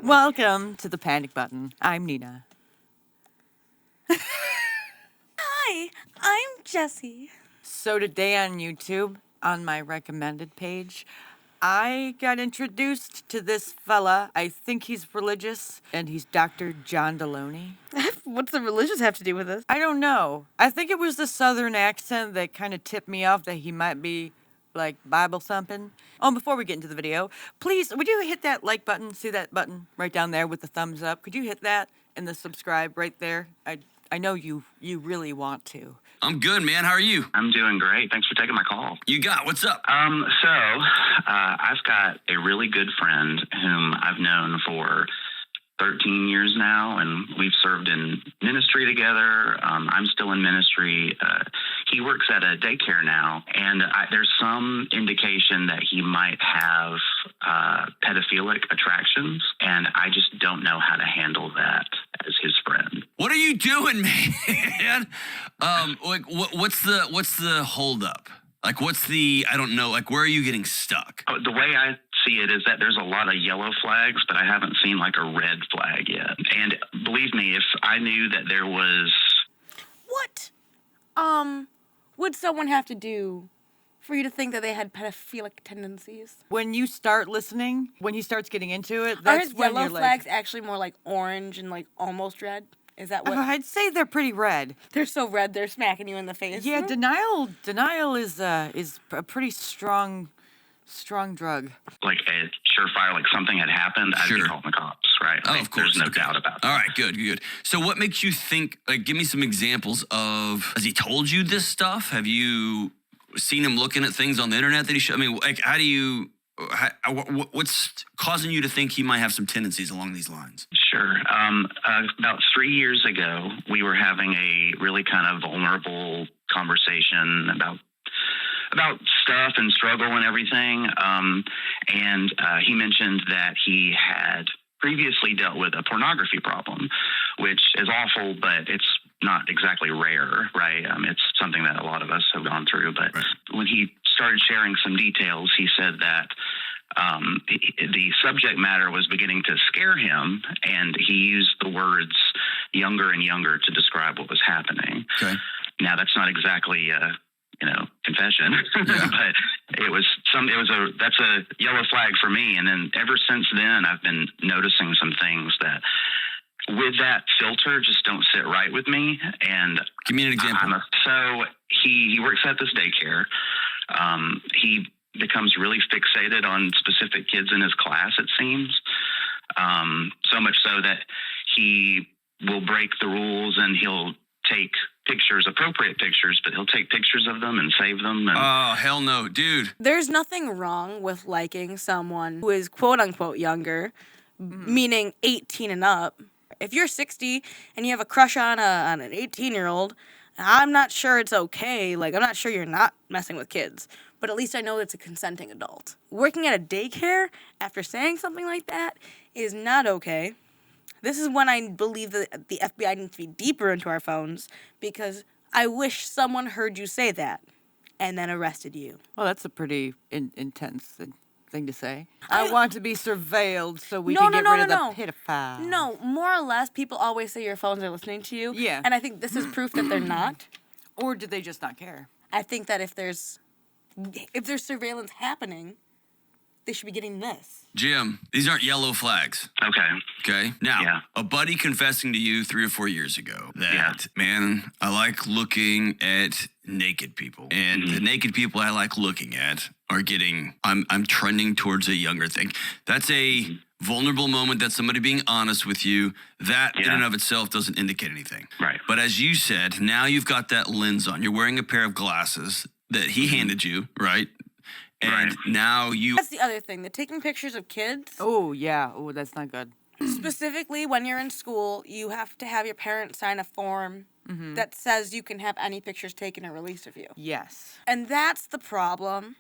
Welcome to the Panic Button. I'm Nina. Hi, I'm Jessie. So today on YouTube, on my recommended page, I got introduced to this fella. I think he's religious, and he's Dr. John Deloney. What's the religious have to do with this? I don't know. I think it was the southern accent that kind of tipped me off that he might be like Bible thumping. Oh, before we get into the video, please, would you hit that like button? See that button right down there with the thumbs up? Could you hit that and the subscribe right there? I know you really want to. I'm good, man. How are you? I'm doing great. Thanks for taking my call. What's up? I've got a really good friend whom I've known for 13 years now, and we've served in ministry together. I'm still in ministry. He works at a daycare now, and there's some indication that he might have pedophilic attractions, and I just don't know how to handle that as his friend. What are you doing, man? What's the holdup? I don't know, where are you getting stuck? The way I see it is that there's a lot of yellow flags, but I haven't seen like a red flag yet. And believe me, if I knew that there was... What? Would someone have to do for you to think that they had pedophilic tendencies? When you start listening, when he starts getting into it, Are that's his when yellow you're flags like... actually more like orange and like almost red? Is that what? I'd say they're pretty red. They're so red they're smacking you in the face. Yeah, denial is a pretty strong drug. Like a surefire, like something had happened, I'd be calling the cops, right? Oh, of course. There's no doubt about that. All right, good. So what makes you think, give me some examples of, has he told you this stuff? Have you seen him looking at things on the internet that he should, what's causing you to think he might have some tendencies along these lines? Sure. About 3 years ago, we were having a really kind of vulnerable conversation about stuff and struggle and everything. And he mentioned that he had previously dealt with a pornography problem, which is awful, but it's not exactly rare, right? It's something that a lot of us have gone through. But when he started sharing some details, he said that the subject matter was beginning to scare him, and he used the words younger and younger to describe what was happening. Okay. Now, that's not exactly confession, but that's a yellow flag for me. And then ever since then, I've been noticing some things that with that filter just don't sit right with me. And give me an example. So he works at this daycare. He becomes really fixated on specific kids in his class, it seems. So much so that he will break the rules and he'll take appropriate pictures, but he'll take pictures of them and save them. Oh, hell no, dude. There's nothing wrong with liking someone who is quote-unquote younger, meaning 18 and up. If you're 60 and you have a crush on an 18-year-old, I'm not sure it's okay. I'm not sure you're not messing with kids, but at least I know it's a consenting adult. Working at a daycare after saying something like that is not okay. This is when I believe that the FBI needs to be deeper into our phones, because I wish someone heard you say that and then arrested you. Well, that's a pretty intense thing to say. I want to be surveilled so we can get rid of the pedophile. No, more or less, people always say your phones are listening to you. Yeah. And I think this is proof that they're not. Or did they just not care? I think that if there's surveillance happening, they should be getting this. Jim, these aren't yellow flags. Okay? Now, a buddy confessing to you 3 or 4 years ago that, man, I like looking at naked people. And the naked people I like looking at are I'm trending towards a younger thing. That's a vulnerable moment. That's somebody being honest with you. That in and of itself doesn't indicate anything. Right. But as you said, now you've got that lens on. You're wearing a pair of glasses that he handed you, right? And now That's the other thing. The taking pictures of kids. Oh, yeah. Oh, that's not good. Specifically, when you're in school, you have to have your parents sign a form that says you can have any pictures taken or released of you. Yes. And that's the problem,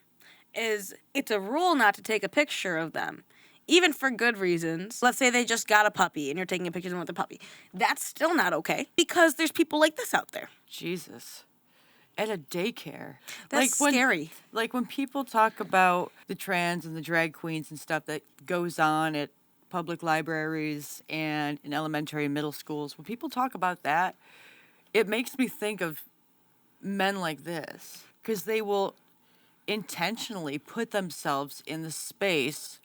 is it's a rule not to take a picture of them. Even for good reasons. Let's say they just got a puppy and you're taking a picture of them with the puppy. That's still not okay, because there's people like this out there. Jesus. At a daycare. That's scary. Like when people talk about the trans and the drag queens and stuff that goes on at public libraries and in elementary and middle schools, when people talk about that, it makes me think of men like this, because they will intentionally put themselves in the space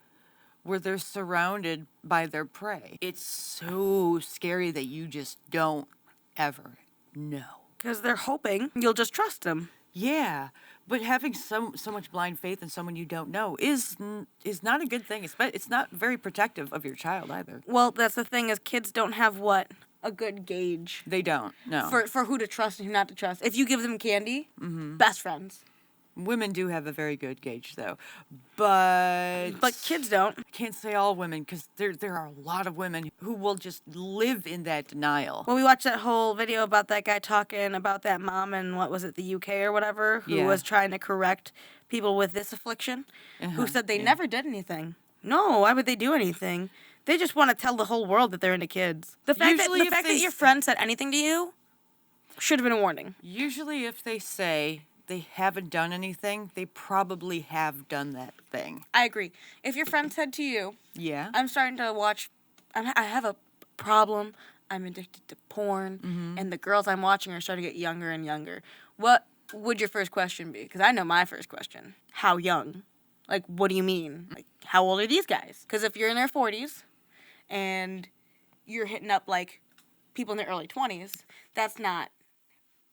where they're surrounded by their prey. It's so scary that you just don't ever know. Because they're hoping you'll just trust them. Yeah, but having so much blind faith in someone you don't know is not a good thing. It's not very protective of your child either. Well, that's the thing, is kids don't have a good gauge. They don't, no. For who to trust and who not to trust. If you give them candy, best friends. Women do have a very good gauge, though. But kids don't. I can't say all women, because there are a lot of women who will just live in that denial. Well, we watched that whole video about that guy talking about that mom in, what was it, the UK or whatever, who was trying to correct people with this affliction, who said they never did anything. No, why would they do anything? They just want to tell the whole world that they're into kids. The fact that your friend said anything to you should have been a warning. Usually if they say they haven't done anything, they probably have done that thing. I agree. If your friend said to you, yeah, I'm starting to watch, I have a problem, I'm addicted to porn, and the girls I'm watching are starting to get younger and younger, what would your first question be? Because I know my first question. How young? Like, what do you mean? Like, how old are these guys? Because if you're in their 40s and you're hitting up, like, people in their early 20s, that's not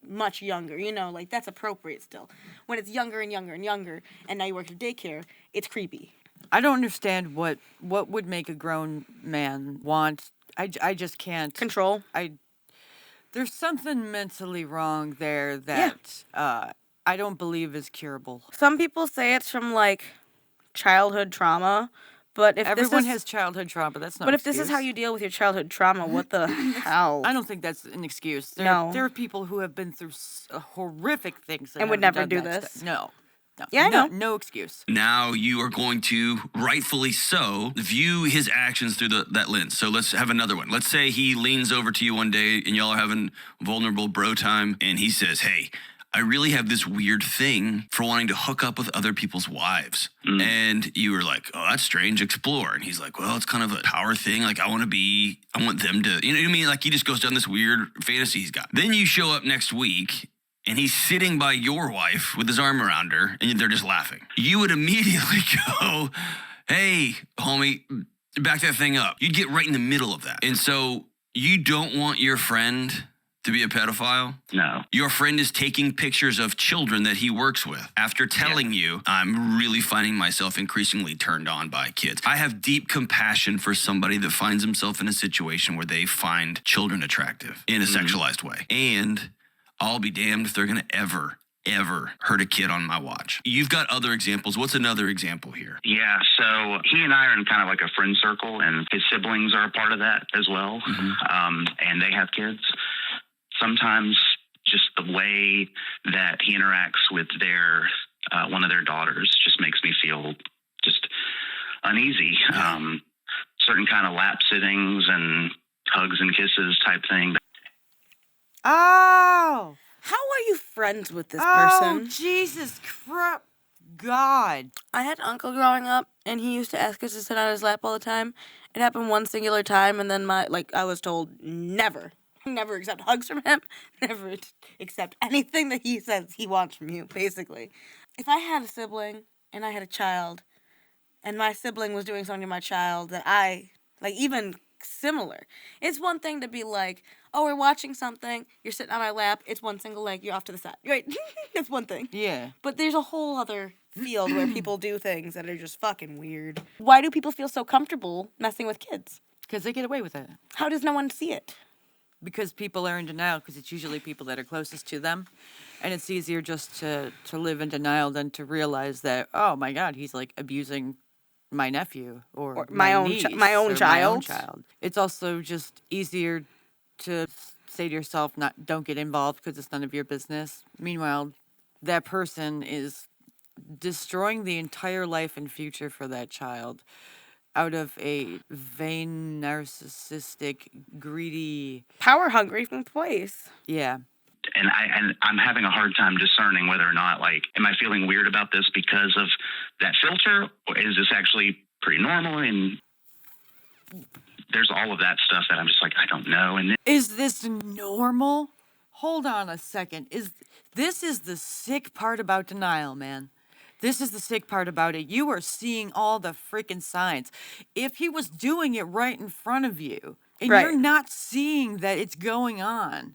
much younger, like, that's appropriate still. When it's younger and younger and younger, and now you work at daycare, it's creepy. I don't understand what would make a grown man want. I just can't. Control. There's something mentally wrong there that I don't believe is curable. Some people say it's from, like, childhood trauma, but if everyone has childhood trauma, that's not. But if this is how you deal with your childhood trauma, what the hell? I don't think that's an excuse. There are people who have been through horrific things and would never do this. No. Yeah, I know. No excuse. Now you are going to, rightfully so, view his actions through that lens. So let's have another one. Let's say he leans over to you one day and y'all are having vulnerable bro time, and he says, "Hey, I really have this weird thing for wanting to hook up with other people's wives." And you were like, "Oh, that's strange, explore." And he's like, "Well, it's kind of a power thing. Like, I want them to," you know what I mean? Like, he just goes down this weird fantasy he's got. Then you show up next week and he's sitting by your wife with his arm around her and they're just laughing. You would immediately go, "Hey, homie, back that thing up." You'd get right in the middle of that. And so you don't want your friend to be a pedophile? No. Your friend is taking pictures of children that he works with after telling you, "I'm really finding myself increasingly turned on by kids." I have deep compassion for somebody that finds himself in a situation where they find children attractive in a sexualized way. And I'll be damned if they're going to ever hurt a kid on my watch. You've got other examples. What's another example here? Yeah, so he and I are in kind of like a friend circle, and his siblings are a part of that as well. And they have kids. Sometimes just the way that he interacts with their one of their daughters just makes me feel just uneasy. Certain kind of lap sittings and hugs and kisses type thing. Oh! How are you friends with this Oh, person? Jesus Christ. God. I had an uncle growing up, and he used to ask us to sit on his lap all the time. It happened one singular time, and then I was told never accept hugs from him, never accept anything that he says he wants from you, basically. If I had a sibling, and I had a child, and my sibling was doing something to my child that even similar, it's one thing to be like, "Oh, we're watching something, you're sitting on my lap, it's one single leg, you're off to the side." Right? That's one thing. Yeah. But there's a whole other field where people do things that are just fucking weird. Why do people feel so comfortable messing with kids? Because they get away with it. How does no one see it? Because people are in denial, because it's usually people that are closest to them. And it's easier just to live in denial than to realize that, oh my God, he's like abusing my nephew or my own niece my own or child. my own child. It's also just easier to say to yourself, don't get involved because it's none of your business. Meanwhile, that person is destroying the entire life and future for that child out of a vain, narcissistic, greedy, power-hungry place. Yeah. And I'm having a hard time discerning whether or not, like, am I feeling weird about this because of that filter, or is this actually pretty normal? And there's all of that stuff that I'm just like, I don't know. And then, Is this normal? Hold on a second. This is the sick part about denial, man. This is the sick part about it. You are seeing all the freaking signs. If he was doing it right in front of you, and Right. you're not seeing that it's going on,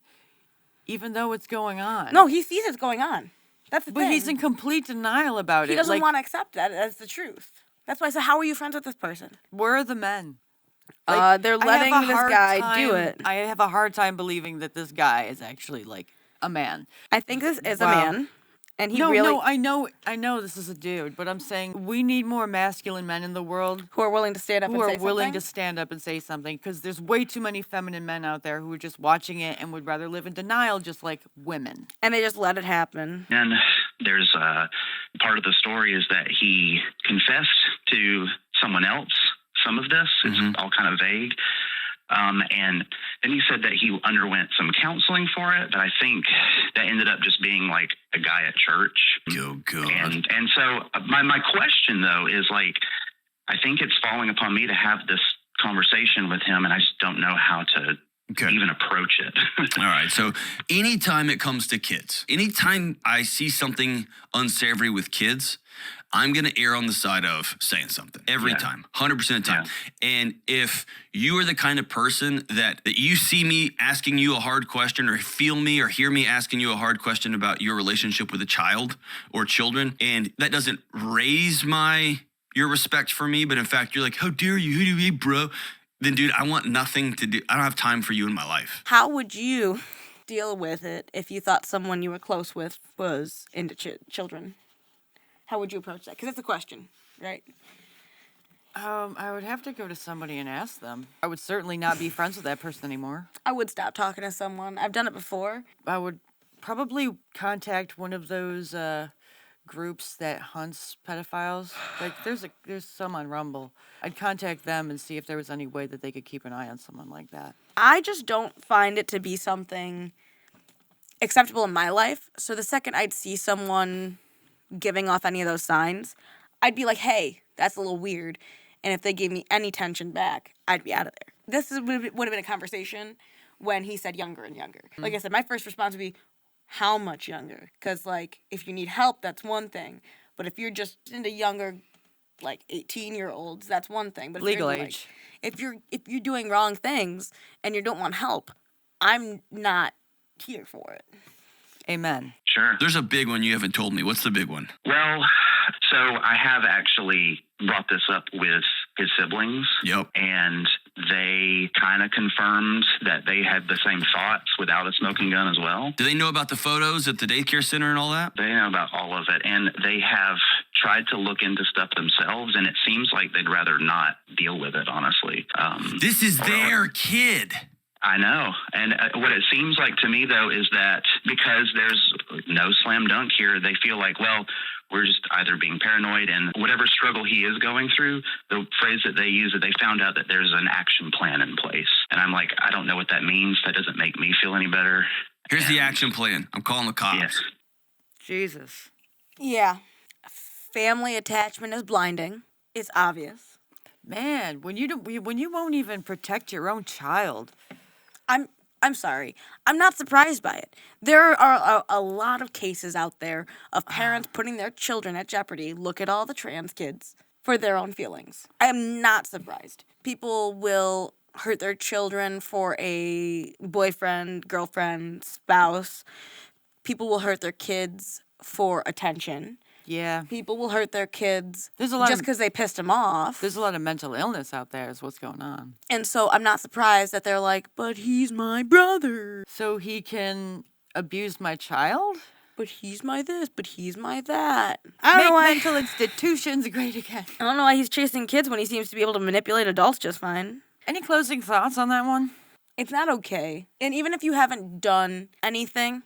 even though it's going on. No, he sees it's going on. That's the But thing. he's in complete denial about it. He doesn't Like, want to accept that as the truth. That's why I said, how are you friends with this person? where are the men? They're I have letting a this hard guy do time- it. I have a hard time believing that this guy is actually like a man. I think this is Wow. a man, and he No, really I know this is a dude, but I'm saying we need more masculine men in the world who are willing to stand up who and are say willing something. to stand up and say something, because there's way too many feminine men out there who are just watching it and would rather live in denial, just like women. And they just let it happen. and there's part of the story is that he confessed to someone else some of this. It's all kind of vague. And then he said that he underwent some counseling for it, but I think that ended up just being like a guy at church. Oh, God. And so my question though is like, I think it's falling upon me to have this conversation with him, and I just don't know how to Okay. even approach it. All right. So anytime it comes to kids, anytime I see something unsavory with kids, I'm going to err on the side of saying something every time, 100% of the time. And if you are the kind of person that you see me asking you a hard question, or feel me or hear me asking you a hard question about your relationship with a child or children, and that doesn't raise your respect for me, but in fact, you're like, how dare you? Who do you be, bro? Then, dude, I want nothing to do. I don't have time for you in my life. How would you deal with it if you thought someone you were close with was into children? How would you approach that? Because that's a question, right? I would have to go to somebody and ask them. I would certainly not be friends with that person anymore. I would stop talking to someone. I've done it before. I would probably contact one of those groups that hunts pedophiles. Like there's some on Rumble. I'd contact them and see if there was any way that they could keep an eye on someone like that. I just don't find it to be something acceptable in my life. So the second I'd see someone giving off any of those signs, I'd be like, hey, that's a little weird. And if they gave me any tension back, I'd be out of there. Would have been a conversation when he said younger and younger. Like I said, my first response would be, how much younger? Because, like, if you need help, that's one thing. But if you're just into younger, like, 18-year-olds, that's one thing. But if Legal you're into, age. Like, if you're doing wrong things and you don't want help, I'm not here for it. Amen. Sure. There's a big one you haven't told me. What's the big one? Well, so I have actually brought this up with his siblings. Yep. And they kind of confirmed that they had the same thoughts without a smoking gun as well. Do they know about the photos at the daycare center and all that? They know about all of it. And they have tried to look into stuff themselves, and it seems like they'd rather not deal with it, honestly. This is their kid. I know. And what it seems like to me, though, is that because there's no slam dunk here, they feel like, well, we're just either being paranoid, and whatever struggle he is going through, the phrase that they use is they found out that there's an action plan in place. And I'm like, I don't know what that means. That doesn't make me feel any better. Here's the action plan. I'm calling the cops. Yes. Jesus. Yeah. Family attachment is blinding. It's obvious. Man, when you won't even protect your own child. I'm sorry. I'm not surprised by it. There are a lot of cases out there of parents putting their children at jeopardy. Look at all the trans kids for their own feelings. I am not surprised. People will hurt their children for a boyfriend, girlfriend, spouse. People will hurt their kids for attention. Yeah. People will hurt their kids There's a lot just of- because they pissed them off. There's a lot of mental illness out there is what's going on. And so I'm not surprised that they're like, but he's my brother. So he can abuse my child? But he's my this, but he's my that. I don't Make know why. mental institutions great again. I don't know why he's chasing kids when he seems to be able to manipulate adults just fine. Any closing thoughts on that one? It's not okay. And even if you haven't done anything,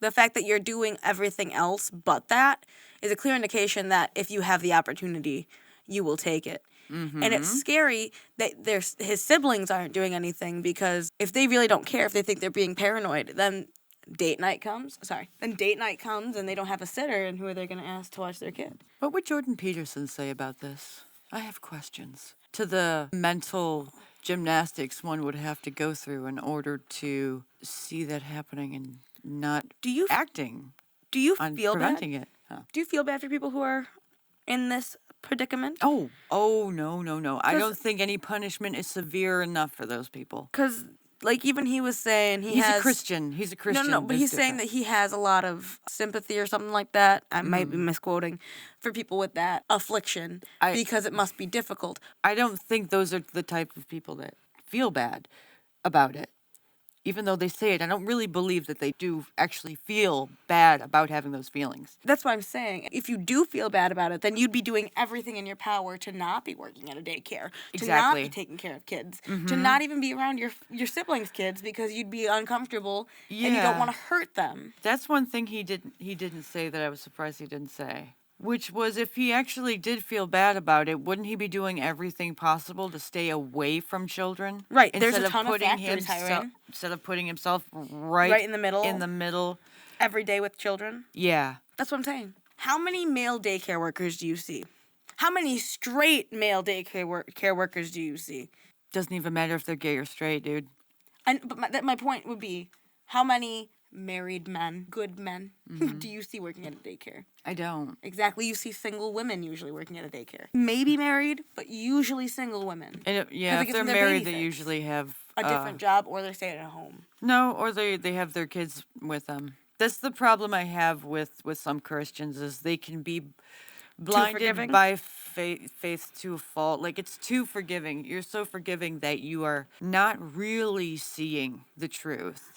the fact that you're doing everything else but that is a clear indication that if you have the opportunity, you will take it. Mm-hmm. And it's scary that his siblings aren't doing anything, because if they really don't care, if they think they're being paranoid, then date night comes. Then date night comes and they don't have a sitter, and who are they going to ask to watch their kid? What would Jordan Peterson say about this? I have questions. To the mental gymnastics one would have to go through in order to see that happening and not acting Do you on feel preventing bad? it. Huh. Do you feel bad for people who are in this predicament? Oh, no. I don't think any punishment is severe enough for those people. Because, like, even he was saying He's a Christian. He's a Christian. No, but It's he's saying different. that he has a lot of sympathy or something like that. I might be misquoting for people with that affliction because it must be difficult. I don't think those are the type of people that feel bad about it. Even though they say it, I don't really believe that they do actually feel bad about having those feelings. That's what I'm saying. If you do feel bad about it, then you'd be doing everything in your power to not be working at a daycare, to not be taking care of kids, to not even be around your siblings' kids because you'd be uncomfortable and you don't want to hurt them. That's one thing he didn't say that I was surprised he didn't say. Which was, if he actually did feel bad about it, wouldn't he be doing everything possible to stay away from children? Right. There's a ton of factors, instead of putting himself right in the middle. In the middle. Every day with children. Yeah. That's what I'm saying. How many male daycare workers do you see? How many straight male daycare care workers do you see? Doesn't even matter if they're gay or straight, dude. But my point would be, how many married men, good men, do you see working at a daycare? I don't. Exactly. You see single women usually working at a daycare. Maybe married, but usually single women. And if they're married, they usually have a different job, or they're staying at home. No, or they have their kids with them. That's the problem I have with some Christians, is they can be blinded by faith to a fault. Like, it's too forgiving. You're so forgiving that you are not really seeing the truth.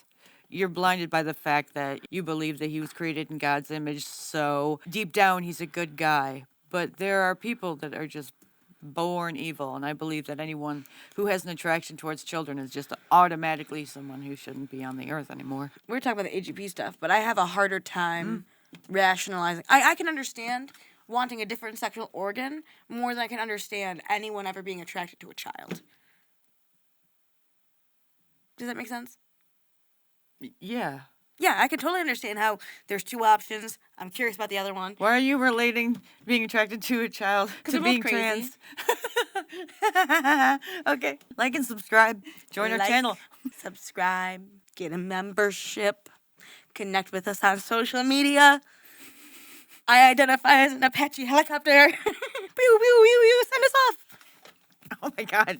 You're blinded by the fact that you believe that he was created in God's image, so deep down he's a good guy. But there are people that are just born evil, and I believe that anyone who has an attraction towards children is just automatically someone who shouldn't be on the earth anymore. We're talking about the AGP stuff, but I have a harder time rationalizing. I can understand wanting a different sexual organ more than I can understand anyone ever being attracted to a child. Does that make sense? Yeah. Yeah, I can totally understand how there's two options. I'm curious about the other one. Why are you relating being attracted to a child to being trans? Okay. Like and subscribe. Join our channel. Subscribe. Get a membership. Connect with us on social media. I identify as an Apache helicopter. Pew, pew, pew, pew. Send us off. Oh my God.